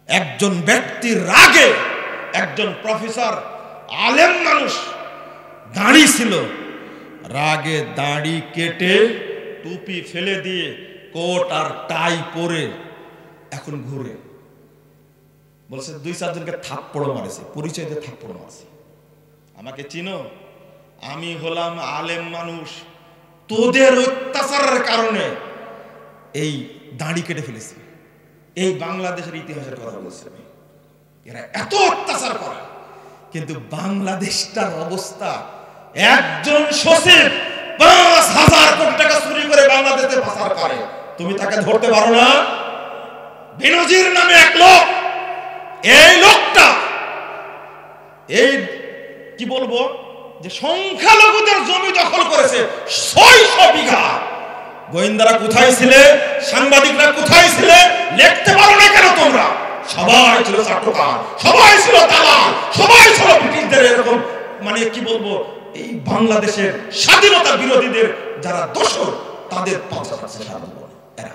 একজন ব্যক্তির রাগে, একজন প্রফেসর আলেম মানুষ, দাড়ি ছিল, রাগে দাড়ি কেটে টুপি ফেলে দিয়ে কোট আর টাই পরে এখন ঘুরে বলছে 2-4 জনকে থাপ্পড় মারেছে, পরিচয় দিয়ে থাপ্পড় মারছে। আমাকে চিনো? আমি হলাম আলেম মানুষ, তোদের অত্যাচারের কারণে এই দাড়ি কেটে ফেলেছি। এই বাংলাদেশের ইতিহাসের কথা বলছি আমি। এরা এত অত্যাচার করে, কিন্তু বাংলাদেশটার অবস্থা, একজন সচিব 5,000 কোটি টাকা চুরি করে বাংলাদেশে পাচার করে, তুমি তাকে ধরতে পারো না? বেনজির নামে এক লোক, এই লোকটা এই কি বলবো যে সংখ্যালঘুদের জমি দখল করেছে 600 বিঘা। গোয়েন্দারা কোথায় ছিলে? সাংবাদিকরা কোথায় ছিলে? লিখতে পারো না কেন তোমরা? সবাই ছিল চাট্টকার, সবাই ছিল দালাল, সবাই ছিল ব্রিটিশদের এরকম মানে কি বলবো এই বাংলাদেশের স্বাধীনতা বিরোধীদের যারা দোষর তাদের পাশে সারা জীবন এরা।